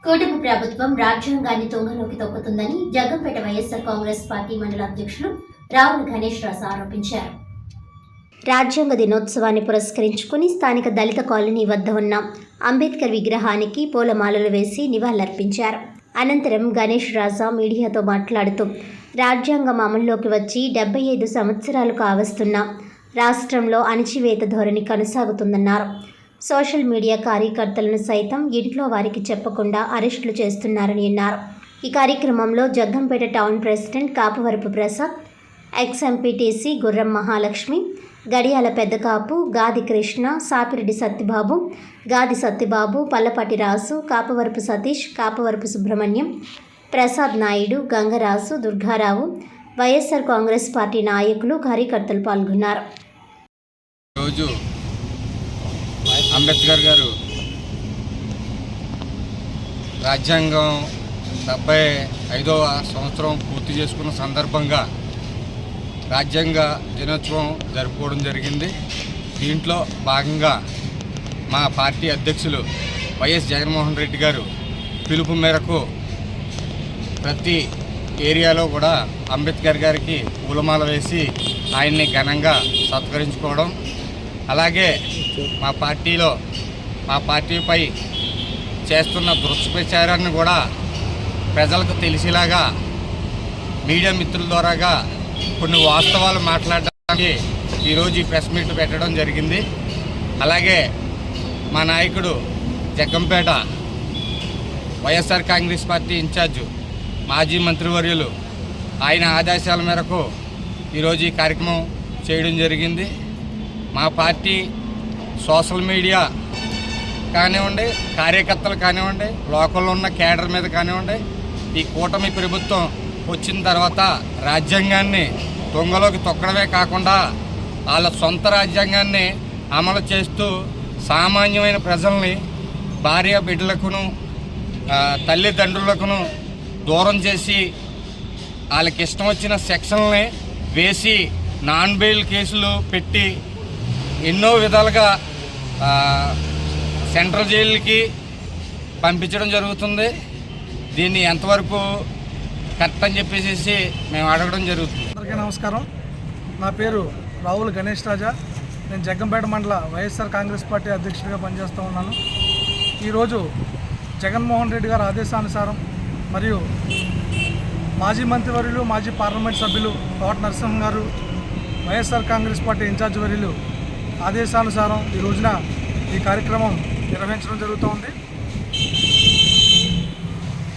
కూటమి ప్రభుత్వం రాజ్యాంగాన్ని తుంగలోకి తొక్కుతుందని జగ్గంపేట వైఎస్ఆర్ కాంగ్రెస్ పార్టీ మండల అధ్యక్షులు రావుల గణేష్ రాజు ఆరోపించారు. రాజ్యాంగ దినోత్సవాన్ని పురస్కరించుకుని స్థానిక దళిత కాలనీ వద్ద ఉన్న అంబేద్కర్ విగ్రహానికి పూలమాలలు వేసి నివాళులర్పించారు. అనంతరం గణేష్ రాజా మీడియాతో మాట్లాడుతూ రాజ్యాంగం అమల్లోకి వచ్చి 75 సంవత్సరాలు కావస్తున్న రాష్ట్రంలో అణచివేత ధోరణి కొనసాగుతుందన్నారు. సోషల్ మీడియా కార్యకర్తలను సైతం ఇంట్లో వారికి చెప్పకుండా అరెస్టులు చేస్తున్నారని అన్నారు. ఈ కార్యక్రమంలో Jaggampeta town president Kapavarapu Prasad, X-MPTC గుర్రం మహాలక్ష్మి, గడియాల పెద్దకాపు, గాది కృష్ణ, సాపిరెడ్డి సత్యబాబు, గాది సత్యబాబు, పల్లపాటి రాసు, కాపవరపు సతీష్, కాపవరపు సుబ్రహ్మణ్యం, ప్రసాద్ నాయుడు, గంగరాజు, దుర్గారావు, వైఎస్ఆర్ కాంగ్రెస్ పార్టీ నాయకులు, కార్యకర్తలు పాల్గొన్నారు. రోజు అంబేద్కర్ గారు రాజ్యాంగం 75వ సంవత్సరం పూర్తి చేసుకున్న సందర్భంగా రాజ్యాంగ దినోత్సవం జరుపుకోవడం జరిగింది. దీంట్లో భాగంగా మా పార్టీ అధ్యక్షులు వైఎస్ జగన్మోహన్ రెడ్డి గారు పిలుపు మేరకు ప్రతి ఏరియాలో కూడా అంబేద్కర్ గారికి పూలమాల వేసి ఆయన్ని ఘనంగా సత్కరించుకోవడం, అలాగే మా పార్టీపై చేస్తున్న దుష్ప్రచారాన్ని కూడా ప్రజలకు తెలిసేలాగా మీడియా మిత్రుల ద్వారాగా కొన్ని వాస్తవాలు మాట్లాడడానికి ఈరోజు ఈ ప్రెస్ మీట్ పెట్టడం జరిగింది. అలాగే మా నాయకుడు జగ్గంపేట వైఎస్ఆర్ కాంగ్రెస్ పార్టీ ఇన్ఛార్జు మాజీ మంత్రివర్యులు ఆయన ఆదేశాల మేరకు ఈరోజు ఈ కార్యక్రమం చేయడం జరిగింది. మా పార్టీ సోషల్ మీడియా కానివ్వండి, కార్యకర్తలు కానివ్వండి, లోకల్లో ఉన్న కేడర్ మీద కానివ్వండి, ఈ కూటమి ప్రభుత్వం వచ్చిన తర్వాత రాజ్యాంగాన్ని దొంగలోకి తొక్కడమే కాకుండా వాళ్ళ సొంత రాజ్యాంగాన్ని అమలు చేస్తూ సామాన్యమైన ప్రజల్ని, భార్య బిడ్డలకును, తల్లిదండ్రులకును దూరం చేసి వాళ్ళకి ఇష్టం వచ్చిన సెక్షన్లని వేసి నాన్ బెయిల్ కేసులు పెట్టి ఎన్నో విధాలుగా సెంట్రల్ జైలుకి పంపించడం జరుగుతుంది. దీన్ని ఎంతవరకు కరెక్ట్ అని చెప్పేసి మేము అడగడం జరుగుతుంది. అందరికీ నమస్కారం. నా పేరు రావుల గణేష్ రాజా. నేను జగ్గంపేట మండల వైఎస్ఆర్ కాంగ్రెస్ పార్టీ అధ్యక్షుడిగా పనిచేస్తూ ఉన్నాను. ఈరోజు జగన్మోహన్ రెడ్డి గారి ఆదేశానుసారం మరియు మాజీ మంత్రివర్యులు, మాజీ పార్లమెంట్ సభ్యులు తోట నరసింహ గారు, వైఎస్ఆర్ కాంగ్రెస్ పార్టీ ఇన్ఛార్జ్ వర్యులు ఆదేశానుసారం ఈ రోజున ఈ కార్యక్రమం నిర్వహించడం జరుగుతోంది.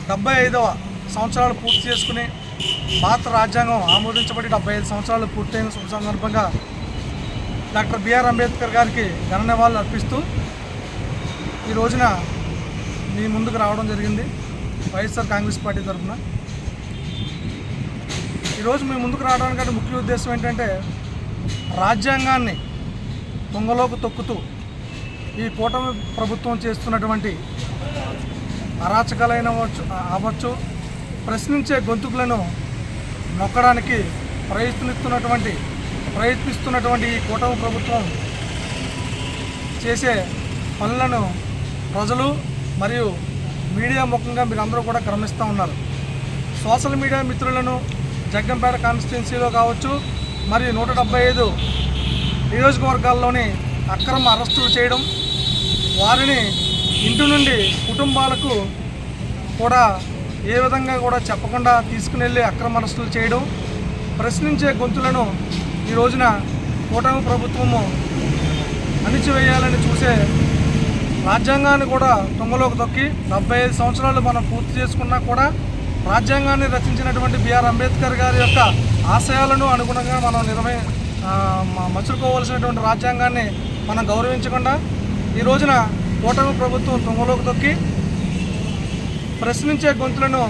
75వ సంవత్సరాలు పూర్తి చేసుకుని భారత రాజ్యాంగం ఆమోదించబడి 75 సంవత్సరాలు పూర్తయిన శుభ సందర్భంగా డాక్టర్ బిఆర్ అంబేద్కర్ గారికి ఘన నివాళులు అర్పిస్తూ ఈ రోజున మీ ముందుకు రావడం జరిగింది. వైఎస్ఆర్ కాంగ్రెస్ పార్టీ తరఫున ఈరోజు మీ ముందుకు రావడానికి ముఖ్య ఉద్దేశం ఏంటంటే, రాజ్యాంగాన్ని తుంగలోకి తొక్కుతూ ఈ కూటమి ప్రభుత్వం చేస్తున్నటువంటి అరాచకాలైన అవ్వచ్చు, ప్రశ్నించే గొంతుకులను నొక్కడానికి ప్రయత్నిస్తున్నటువంటి ఈ కూటమి ప్రభుత్వం చేసే పనులను ప్రజలు మరియు మీడియా ముఖంగా మీరు అందరూ కూడా గమనిస్తూ ఉన్నారు. సోషల్ మీడియా మిత్రులను జగ్గంపేట కాన్స్టిట్యున్సీలో కావచ్చు, మరియు 175 నియోజకవర్గాల్లోని అక్రమ అరెస్టులు చేయడం, వారిని ఇంటి నుండి కుటుంబాలకు కూడా ఏ విధంగా కూడా చెప్పకుండా తీసుకుని అక్రమ అరెస్టులు చేయడం, ప్రశ్నించే గొంతులను ఈ రోజున కూటమి ప్రభుత్వము అణిచివేయాలని చూసే రాజ్యాంగాన్ని కూడా తుంగలోకి తొక్కి 75 సంవత్సరాలు మనం పూర్తి చేసుకున్నా కూడా రాజ్యాంగాన్ని రచించినటువంటి బిఆర్ అంబేద్కర్ గారి యొక్క ఆశయాలను అనుగుణంగా మనం మచుకోవాల్సినటువంటి రాజ్యాంగాన్ని మనం గౌరవించకుండా ఈ రోజున కూటమి ప్రభుత్వం తుంగలోకి తొక్కి ప్రశ్నించే గొంతులను